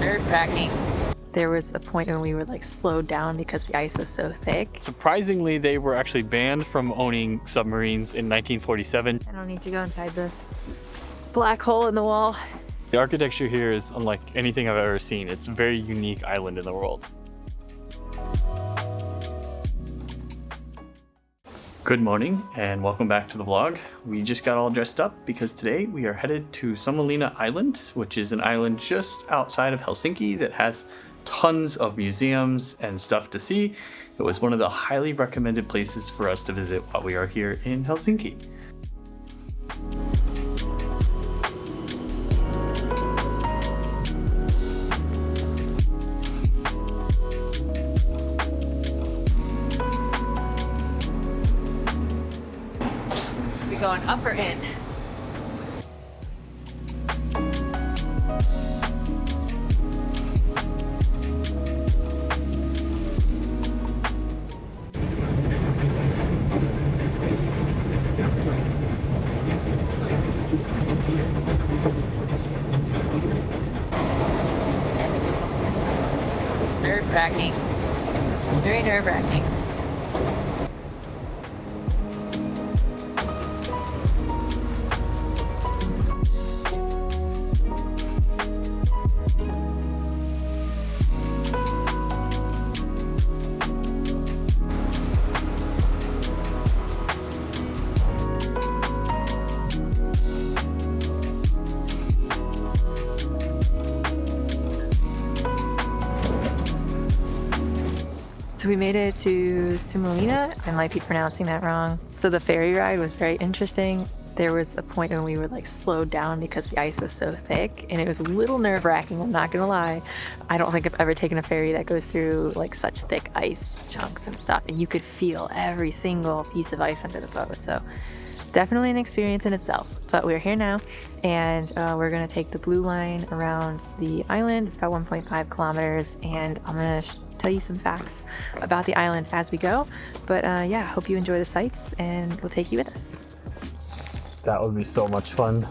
Nerve-wracking. There was a point when we were like slowed down because the ice was so thick. Surprisingly, they were actually banned from owning submarines in 1947. I don't need to go inside the black hole in the wall. The architecture here is unlike anything I've ever seen. It's a very unique island in the world. Good morning and welcome back to the vlog. We just got all dressed up because today we are headed to Suomenlinna Island, which is an island just outside of Helsinki that has tons of museums and stuff to see. It was one of the highly recommended places for us to visit while we are here in Helsinki. We going up or in? It's nerve-wracking. Very nerve-wracking. So we made it to Suomenlinna. I might be pronouncing that wrong. So the ferry ride was very interesting. There was a point when we were like slowed down because the ice was so thick and it was a little nerve-wracking, I'm not gonna lie. I don't think I've ever taken a ferry that goes through like such thick ice chunks and stuff, and you could feel every single piece of ice under the boat. So definitely an experience in itself, but we're here now and we're gonna take the blue line around the island. It's about 1.5 kilometers and I'm gonna tell you some facts about the island as we go. But yeah, hope you enjoy the sights and we'll take you with us. That would be so much fun.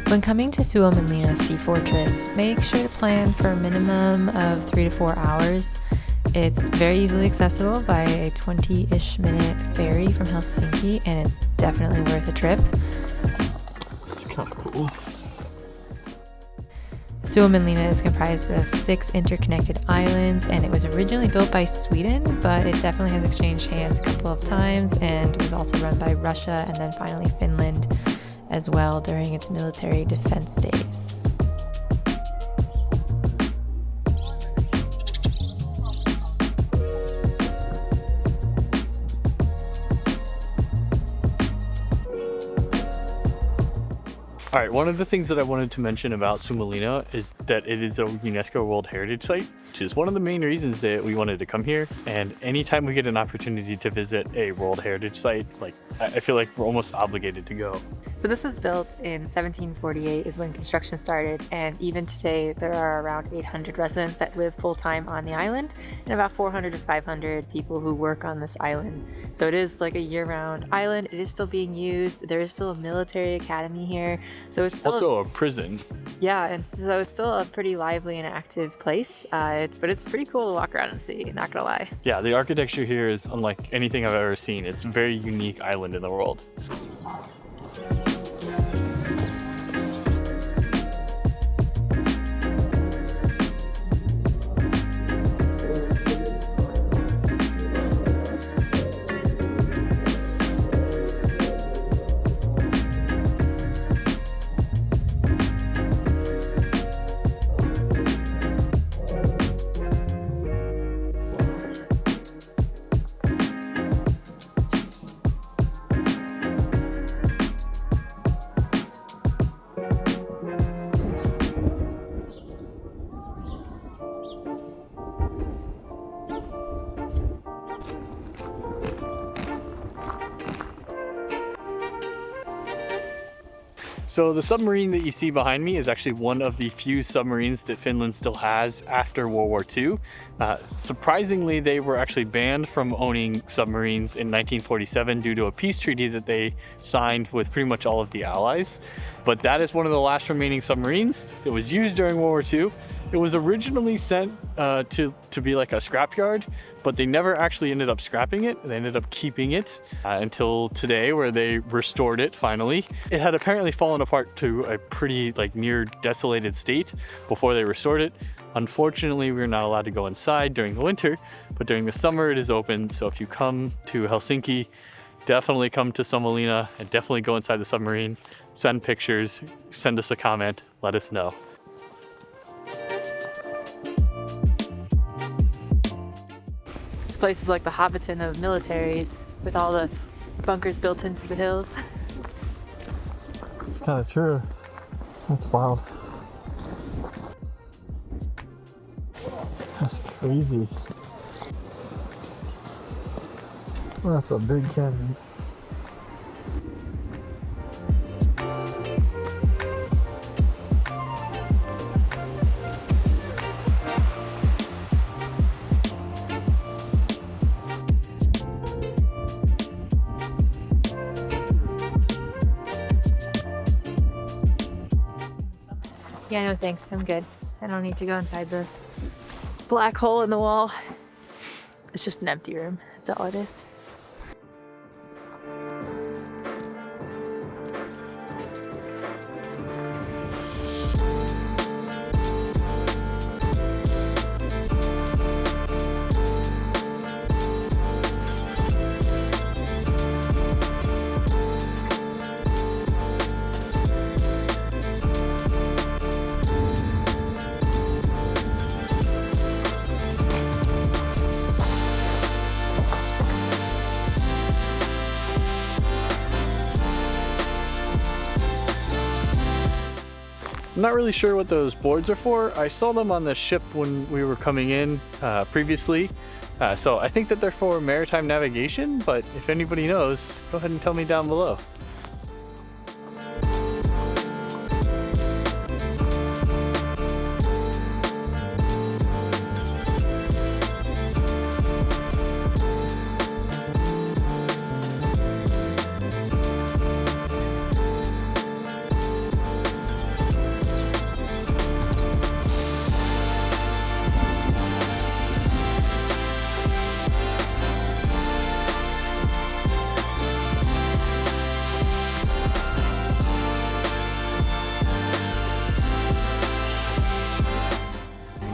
When coming to Suomenlinna Sea Fortress, make sure to plan for a minimum of 3 to 4 hours. It's very easily accessible by a 20-ish minute ferry from Helsinki, and it's definitely worth a trip. It's kind of cool. Suomenlinna is comprised of 6 interconnected islands, and it was originally built by Sweden, but it definitely has exchanged hands a couple of times, and it was also run by Russia and then finally Finland as well during its military defense days. All right, one of the things that I wanted to mention about Suomenlinna is that it is a UNESCO World Heritage Site, which is one of the main reasons that we wanted to come here. And anytime we get an opportunity to visit a World Heritage Site, like I feel like we're almost obligated to go. So this was built in 1748 is when construction started, and even today there are around 800 residents that live full-time on the island and about 400 to 500 people who work on this island. So it is like a year-round island. It is still being used. There is still a military academy here. So it's still also a prison. Yeah, and so it's still a pretty lively and active place, but it's pretty cool to walk around and see, not gonna lie. Yeah, the architecture here is unlike anything I've ever seen. It's a very unique island in the world. So the submarine that you see behind me is actually one of the few submarines that Finland still has after World War II. Surprisingly, they were actually banned from owning submarines in 1947 due to a peace treaty that they signed with pretty much all of the Allies. But that is one of the last remaining submarines that was used during World War II. It was originally sent to be like a scrapyard, but they never actually ended up scrapping it. They ended up keeping it until today, where they restored it finally. It had apparently fallen apart to a pretty near desolated state before they restored it. Unfortunately, we're not allowed to go inside during the winter, but during the summer it is open. So if you come to Helsinki, definitely come to Suomenlinna and definitely go inside the submarine. Send pictures, send us a comment, let us know. This place is like the Hobbiton of militaries, with all the bunkers built into the hills. It's kind of true. That's wild. That's crazy. That's a big canyon. Yeah, no thanks, I'm good. I don't need to go inside the black hole in the wall. It's just an empty room, that's all it is. I'm not really sure what those boards are for. I saw them on the ship when we were coming in previously. So I think that they're for maritime navigation, but if anybody knows, go ahead and tell me down below.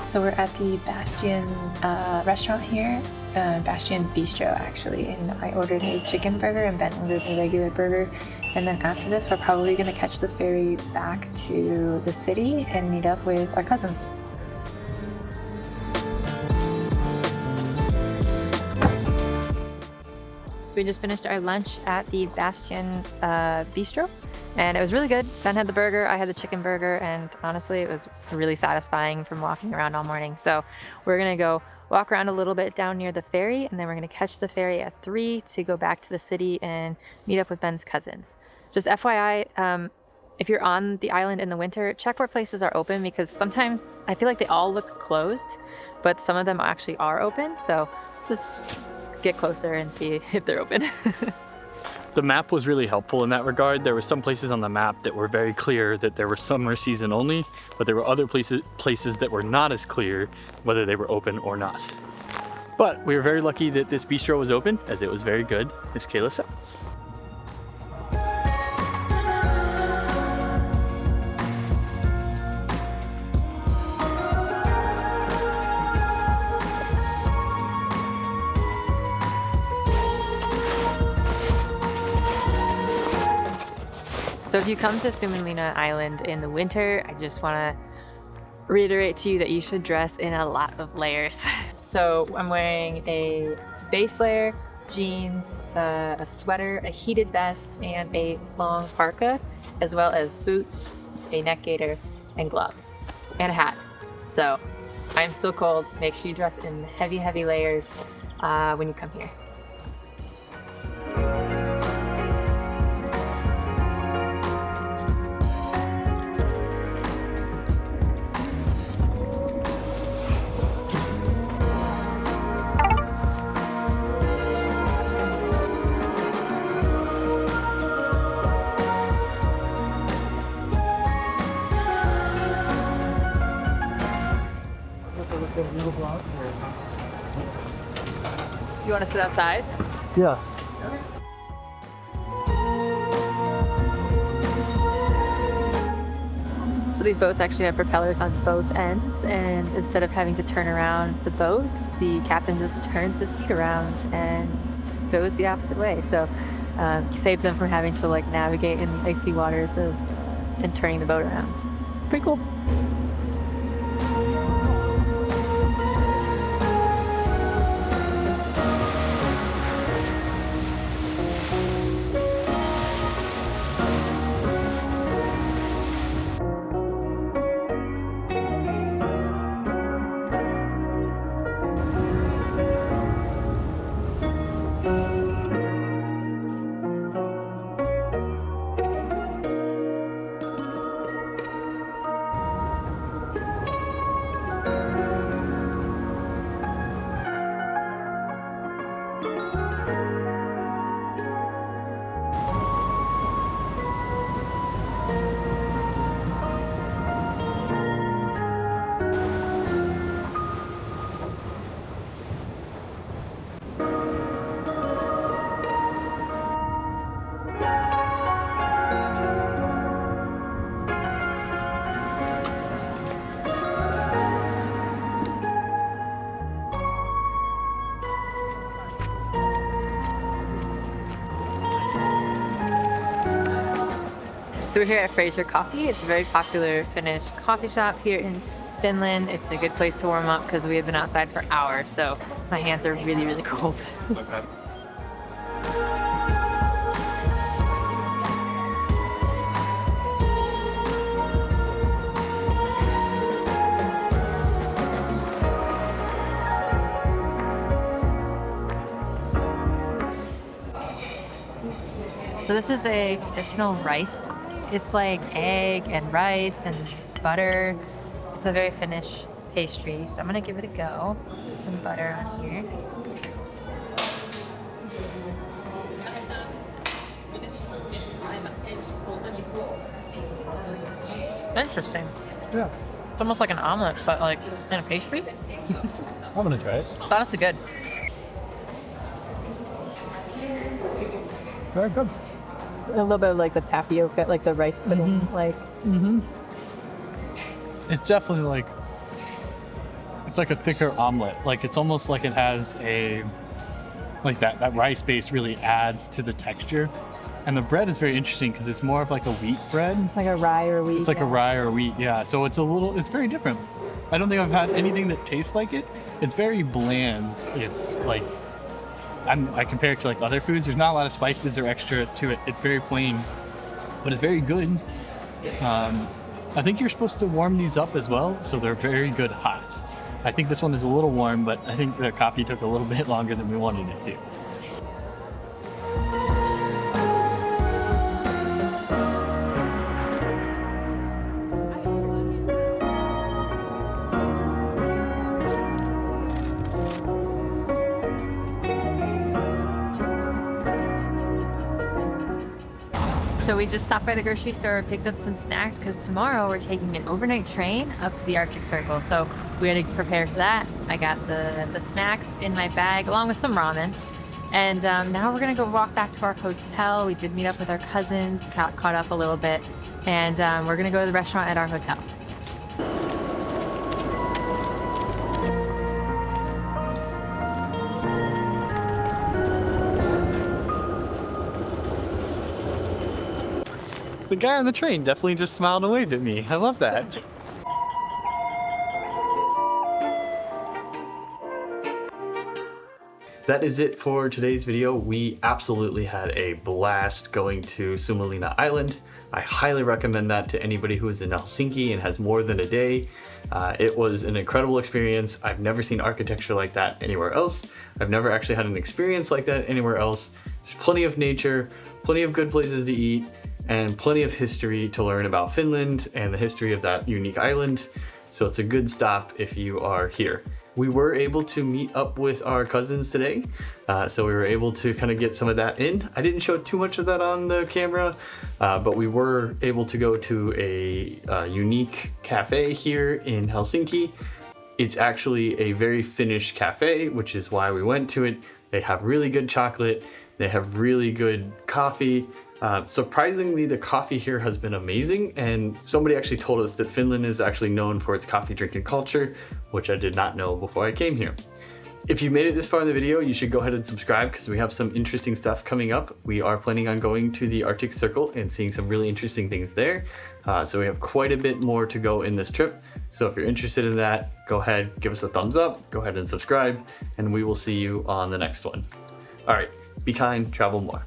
So we're at the Bastion restaurant here, Bastion Bistro actually, and I ordered a chicken burger and Ben ordered a regular burger. And then after this, we're probably gonna catch the ferry back to the city and meet up with our cousins. So we just finished our lunch at the Bastion Bistro. And it was really good. Ben had the burger, I had the chicken burger, and honestly, it was really satisfying from walking around all morning. So we're gonna go walk around a little bit down near the ferry, and then we're gonna catch the ferry at 3 to go back to the city and meet up with Ben's cousins. Just FYI, if you're on the island in the winter, check where places are open, because sometimes I feel like they all look closed, but some of them actually are open. So just get closer and see if they're open. The map was really helpful in that regard. There were some places on the map that were very clear that there were summer season only, but there were other places that were not as clear whether they were open or not. But we were very lucky that this bistro was open, as it was very good, as Kayla said. So if you come to Suomenlinna Island in the winter, I just want to reiterate to you that you should dress in a lot of layers. So I'm wearing a base layer, jeans, a sweater, a heated vest, and a long parka, as well as boots, a neck gaiter, and gloves, and a hat. So I'm still cold. Make sure you dress in heavy, heavy layers when you come here. You want to sit outside? Yeah. So these boats actually have propellers on both ends, and instead of having to turn around the boat, the captain just turns the seat around and goes the opposite way. So saves them from having to like navigate in the icy waters and turning the boat around. Pretty cool. So we're here at Fraser Coffee. It's a very popular Finnish coffee shop here in Finland. It's a good place to warm up because we have been outside for hours, so my hands are really, really cold. Okay. So this is a traditional rice. It's like egg and rice and butter. It's a very Finnish pastry, so I'm gonna give it a go. Put some butter on here. Interesting. Yeah. It's almost like an omelet, but like in a pastry. I'm gonna try it. It's honestly good. Very good. A little bit of like the tapioca, like the rice pudding, like. It's definitely like, it's like a thicker omelet. Like it's almost like it has a, like that rice base really adds to the texture. And the bread is very interesting because it's more of like a wheat bread. Like a rye or wheat. It's like a rye or wheat, yeah. So it's it's very different. I don't think I've had anything that tastes like it. It's very bland if like, I compare it to like other foods. There's not a lot of spices or extra to it. It's very plain, but it's very good. I think you're supposed to warm these up as well, so they're very good hot. I think this one is a little warm, but I think the coffee took a little bit longer than we wanted it to. So we just stopped by the grocery store, picked up some snacks because tomorrow we're taking an overnight train up to the Arctic Circle. So we had to prepare for that. I got the snacks in my bag along with some ramen. And now we're gonna go walk back to our hotel. We did meet up with our cousins, caught up a little bit. And we're gonna go to the restaurant at our hotel. The guy on the train definitely just smiled and waved at me. I love that. That is it for today's video. We absolutely had a blast going to Suomenlinna Island. I highly recommend that to anybody who is in Helsinki and has more than a day. It was an incredible experience. I've never seen architecture like that anywhere else. I've never actually had an experience like that anywhere else. There's plenty of nature, plenty of good places to eat, and plenty of history to learn about Finland and the history of that unique island. So it's a good stop if you are here. We were able to meet up with our cousins today, so we were able to kind of get some of that in. I didn't show too much of that on the camera, but we were able to go to a unique cafe here in Helsinki. It's actually a very Finnish cafe, which is why we went to it. They have really good chocolate. They have really good coffee. Surprisingly, the coffee here has been amazing, and somebody actually told us that Finland is actually known for its coffee drinking culture, which I did not know before I came here. If you made it this far in the video, you should go ahead and subscribe because we have some interesting stuff coming up. We are planning on going to the Arctic Circle and seeing some really interesting things there. So we have quite a bit more to go in this trip. So if you're interested in that, go ahead, give us a thumbs up, go ahead and subscribe, and we will see you on the next one. All right, be kind, travel more.